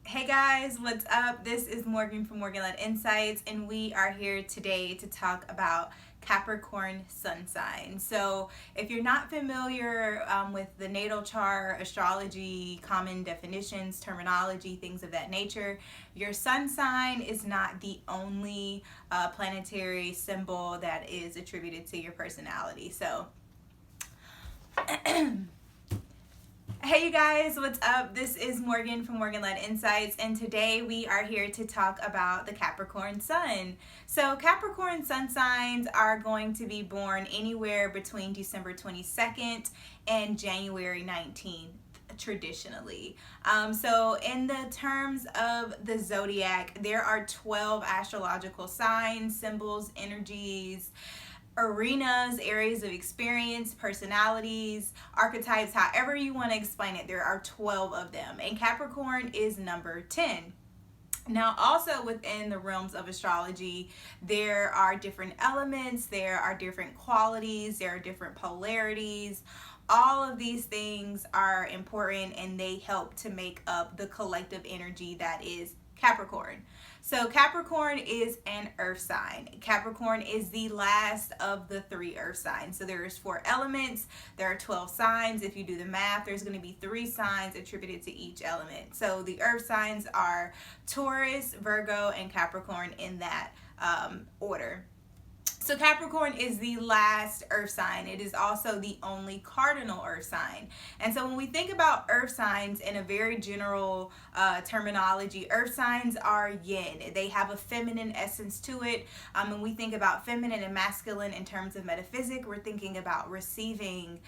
Hey guys, what's up? This is Morgan from Morgan Led Insights, and we are here today to talk about Capricorn Sun Signs. So, if you're not familiar with the natal chart, astrology, common definitions, terminology, things of that nature, your sun sign is not the only planetary symbol that is attributed to your personality. So, hey you guys, what's up? This is Morgan from Morgan Led Insights, and today we are here to talk about the Capricorn Sun. So Capricorn Sun signs are going to be born anywhere between December 22nd and January 19th traditionally. So in the terms of the Zodiac, there are 12 astrological signs, symbols, energies, arenas, areas of experience, personalities, archetypes, however you want to explain it. There are 12 of them, and Capricorn is number 10. Now, also within the realms of astrology, there are different elements, there are different qualities, there are different polarities. All of these things are important, and they help to make up the collective energy that is Capricorn. So Capricorn is an earth sign. Capricorn is the last of the 3 earth signs. So there's 4 elements, there are 12 signs. If you do the math, there's going to be 3 signs attributed to each element. So the earth signs are Taurus, Virgo, and Capricorn in that order. So Capricorn is the last earth sign. It is also the only cardinal earth sign. And so when we think about earth signs in a very general terminology, earth signs are yin. They have a feminine essence to it. When we think about feminine and masculine in terms of metaphysics, we're thinking about receiving,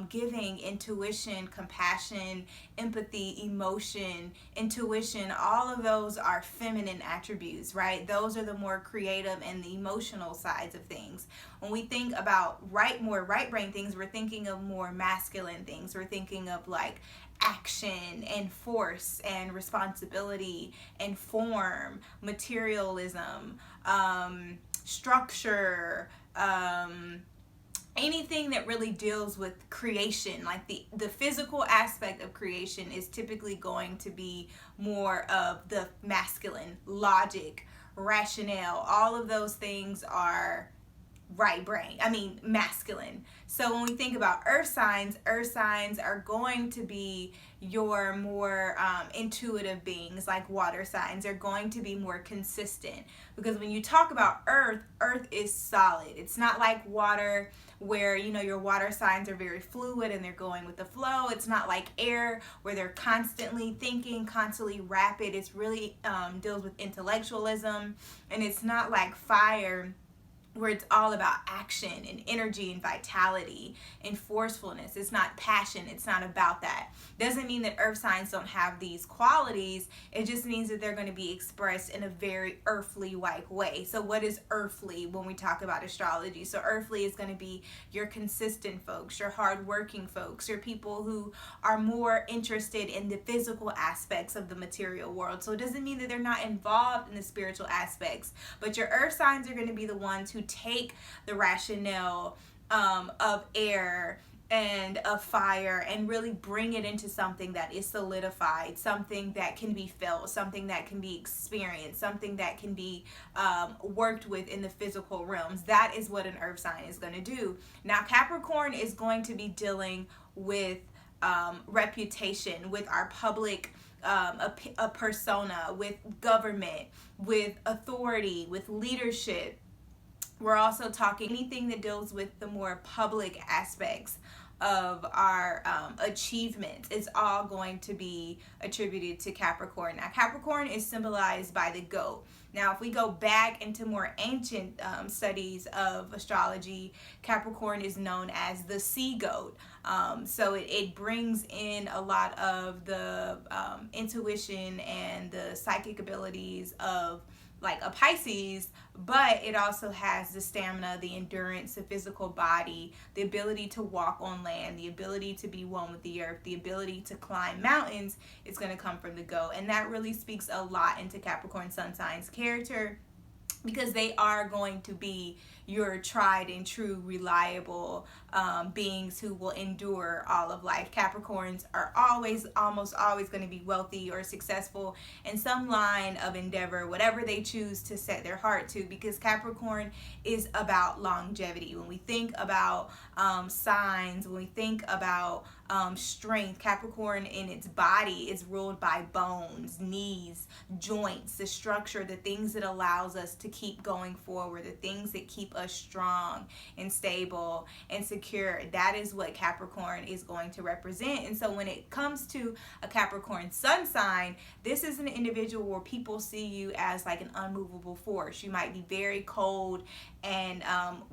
giving, intuition, compassion, empathy, emotion, intuition. All of those are feminine attributes, right? Those are the more creative and the emotional sides of things. When we think about more right brain things, we're thinking of more masculine things. We're thinking of like action and force and responsibility and form, materialism, structure, anything that really deals with creation. Like the physical aspect of creation is typically going to be more of the masculine. Logic, rationale, all of those things are masculine. So when we think about earth signs are going to be your more intuitive beings. Like water signs are going to be more consistent, because when you talk about earth is solid. It's not like water, where your water signs are very fluid and they're going with the flow. It's not like air, where they're constantly thinking, constantly rapid. It's really deals with intellectualism. And it's not like fire, where it's all about action and energy and vitality and forcefulness. It's not passion. It's not about that. Doesn't mean that earth signs don't have these qualities. It just means that they're going to be expressed in a very earthly-like way. So what is earthly when we talk about astrology? So earthly is going to be your consistent folks, your hardworking folks, your people who are more interested in the physical aspects of the material world. So it doesn't mean that they're not involved in the spiritual aspects, but your earth signs are going to be the ones who take the rationale of air and of fire and really bring it into something that is solidified, something that can be felt, something that can be experienced, something that can be worked with in the physical realms. That is what an earth sign is going to do. Now Capricorn is going to be dealing with reputation, with our public a persona, with government, with authority, with leadership. We're also talking anything that deals with the more public aspects of our achievements. It's all going to be attributed to Capricorn. Now, Capricorn is symbolized by the goat. Now, if we go back into more ancient studies of astrology, Capricorn is known as the sea goat. So it brings in a lot of the intuition and the psychic abilities of like a Pisces, but it also has the stamina, the endurance, the physical body, the ability to walk on land, the ability to be one with the earth, the ability to climb mountains. It's going to come from the goat. And that really speaks a lot into Capricorn Sun Signs character, because they are going to be your tried and true, reliable beings who will endure all of life. Capricorns are almost always going to be wealthy or successful in some line of endeavor, whatever they choose to set their heart to, because Capricorn is about longevity. When we think about signs, when we think about strength, Capricorn in its body is ruled by bones, knees, joints, the structure, the things that allows us to keep going forward, the things that keep us strong and stable and secure. That is what Capricorn is going to represent. And so when it comes to a Capricorn sun sign, this is an individual where people see you as like an unmovable force. You might be very cold and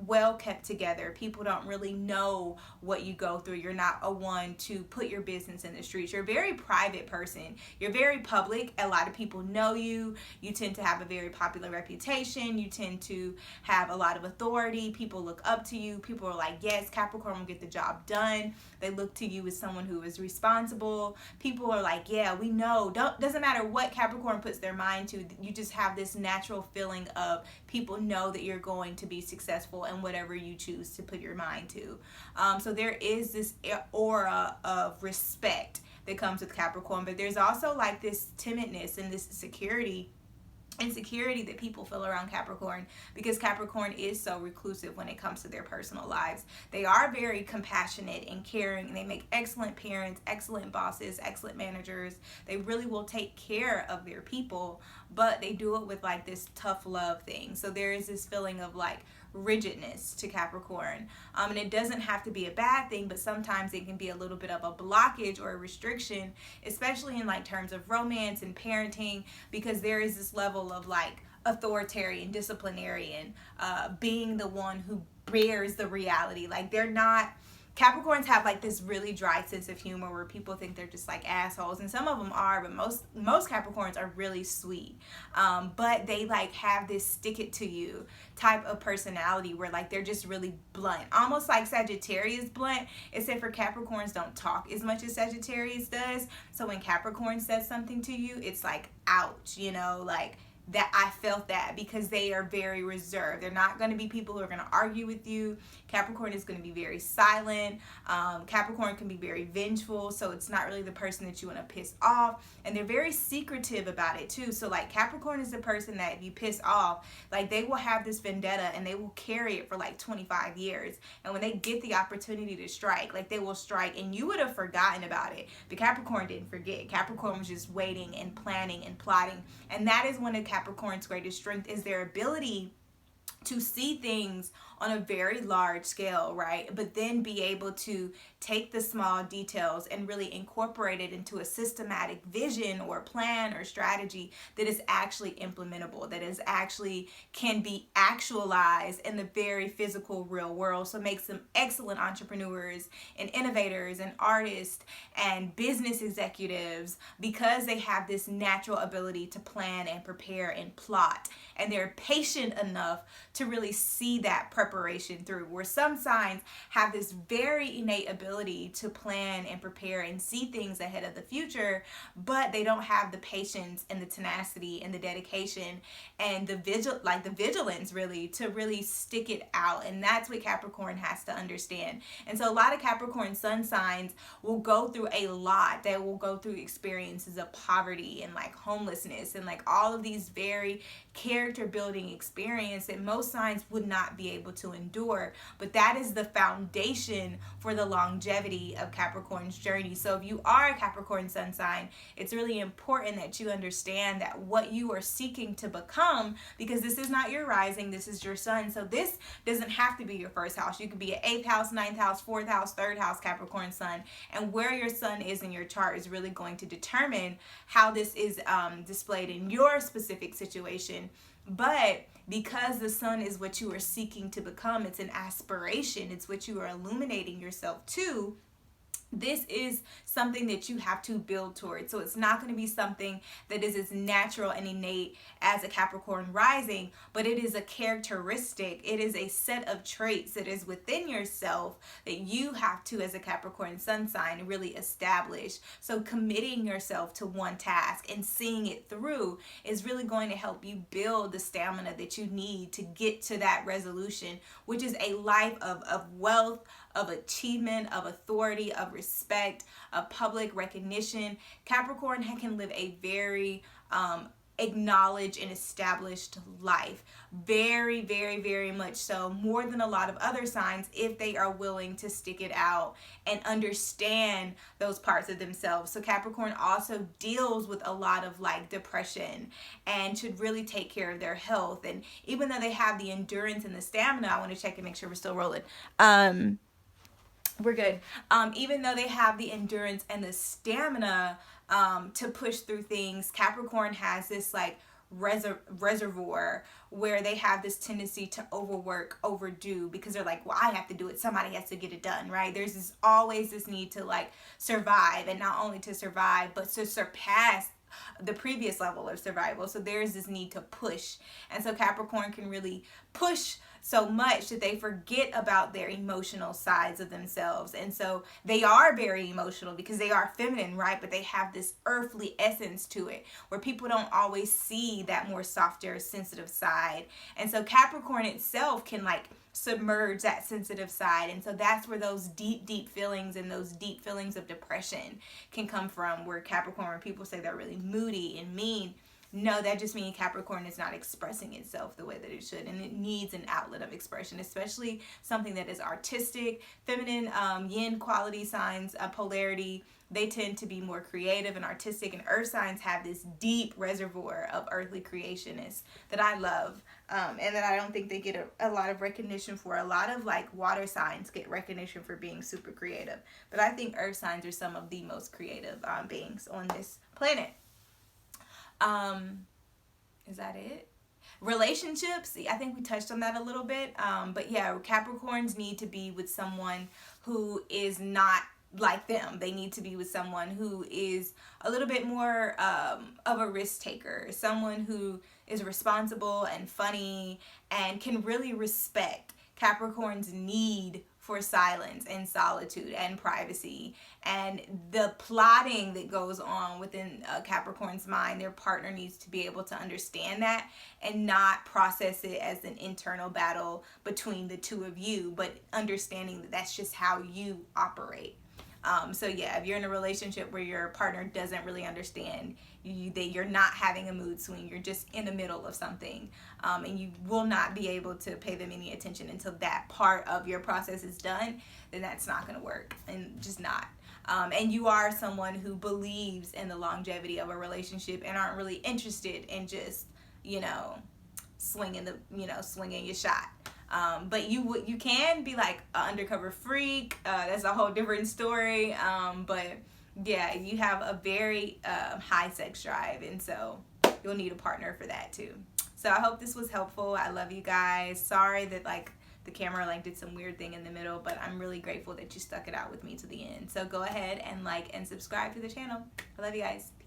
well kept together. People don't really know what you go through. You're not a one to put your business in the streets. You're a very private person. You're very public. A lot of people know you. You tend to have a very popular reputation. You tend to have a lot of authority. People look up to you. People are like, yes, Capricorn will get the job done. They look to you as someone who is responsible. People are like, yeah, we know. Doesn't matter what Capricorn puts their mind to. You just have this natural feeling of people know that you're going to be successful in whatever you choose to put your mind to. So there is this aura of respect that comes with Capricorn, but there's also like this timidness and this insecurity that people feel around Capricorn, because Capricorn is so reclusive when it comes to their personal lives. They are very compassionate and caring, and they make excellent parents, excellent bosses, excellent managers. They really will take care of their people, but they do it with like this tough love thing. So there is this feeling of like rigidness to Capricorn, and it doesn't have to be a bad thing, but sometimes it can be a little bit of a blockage or a restriction, especially in like terms of romance and parenting, because there is this level of like authoritarian, disciplinarian, being the one who bears the reality. Like they're not, Capricorns have like this really dry sense of humor where people think they're just like assholes, and some of them are, but most Capricorns are really sweet. But they like have this stick it to you type of personality where like they're just really blunt, almost like Sagittarius blunt, except for Capricorns don't talk as much as Sagittarius does. So when Capricorn says something to you, it's like ouch, you know, like that I felt that, because they are very reserved. They're not going to be people who are going to argue with you. Capricorn is going to be very silent. Capricorn can be very vengeful, so it's not really the person that you want to piss off. And they're very secretive about it too. So like Capricorn is the person that if you piss off, like they will have this vendetta and they will carry it for like 25 years. And when they get the opportunity to strike, like they will strike and you would have forgotten about it. But Capricorn didn't forget. Capricorn was just waiting and planning and plotting. And that is one of Capricorn's greatest strength, is their ability to see things on a very large scale, right? But then be able to take the small details and really incorporate it into a systematic vision or plan or strategy that is actually implementable, that is actually can be actualized in the very physical real world. So it makes them excellent entrepreneurs and innovators and artists and business executives, because they have this natural ability to plan and prepare and plot, and they're patient enough to really see that preparation through, where some signs have this very innate ability to plan and prepare and see things ahead of the future, but they don't have the patience and the tenacity and the dedication and the vigilance really to really stick it out. And that's what Capricorn has to understand. And so a lot of Capricorn sun signs will go through a lot. They will go through experiences of poverty and like homelessness and like all of these very character building experience that most signs would not be able to endure. But that is the foundation for the longevity of Capricorn's journey. So if you are a Capricorn sun sign, it's really important that you understand that what you are seeking to become, because this is not your rising, this is your sun. So this doesn't have to be your first house. You could be an 8th house, 9th house, 4th house, 3rd house Capricorn sun. And where your sun is in your chart is really going to determine how this is displayed in your specific situation. But because the sun is what you are seeking to become, it's an aspiration, it's what you are illuminating yourself to, this is something that you have to build towards. So it's not going to be something that is as natural and innate as a Capricorn rising, but it is a characteristic. It is a set of traits that is within yourself that you have to, as a Capricorn sun sign, really establish. So committing yourself to one task and seeing it through is really going to help you build the stamina that you need to get to that resolution, which is a life of wealth, of achievement, of authority, of respect, of public recognition. Capricorn can live a very acknowledged and established life. Very, very, very much so. More than a lot of other signs, if they are willing to stick it out and understand those parts of themselves. So Capricorn also deals with a lot of like depression and should really take care of their health. And even though they have the endurance and the stamina, I want to check and make sure we're still rolling. We're good. Even though they have the endurance and the stamina to push through things, Capricorn has this like reservoir where they have this tendency to overwork, overdo, because they're like, well, I have to do it. Somebody has to get it done, right? There's always this need to like survive, and not only to survive, but to surpass the previous level of survival. So there's this need to push. And so Capricorn can really push so much that they forget about their emotional sides of themselves. And so they are very emotional because they are feminine, right? But they have this earthly essence to it where people don't always see that more softer, sensitive side. And so Capricorn itself can like submerge that sensitive side. And so that's where those deep feelings and those deep feelings of depression can come from, where Capricorn, when people say they're really moody and mean, no, that just means Capricorn is not expressing itself the way that it should, and it needs an outlet of expression, especially something that is artistic. Feminine, yin quality signs, polarity, they tend to be more creative and artistic, and earth signs have this deep reservoir of earthly creationists that I love, and that I don't think they get a lot of recognition for. A lot of like water signs get recognition for being super creative, but I think earth signs are some of the most creative beings on this planet. Is that it? Relationships, I think we touched on that a little bit, but yeah, Capricorns need to be with someone who is not like them. They need to be with someone who is a little bit more of a risk taker, someone who is responsible and funny and can really respect Capricorn's need for silence and solitude and privacy, and the plotting that goes on within Capricorn's mind. Their partner needs to be able to understand that and not process it as an internal battle between the two of you, but understanding that that's just how you operate. So yeah, if you're in a relationship where your partner doesn't really understand that you're not having a mood swing, you're just in the middle of something, and you will not be able to pay them any attention until that part of your process is done, then that's not going to work, and just not. And you are someone who believes in the longevity of a relationship and aren't really interested in just, swinging your shot. But you can be like an undercover freak. That's a whole different story. But yeah, you have a very high sex drive, and so you'll need a partner for that too. So I hope this was helpful. I love you guys. Sorry that like the camera like did some weird thing in the middle, but I'm really grateful that you stuck it out with me to the end. So go ahead and like and subscribe to the channel. I love you guys. Peace.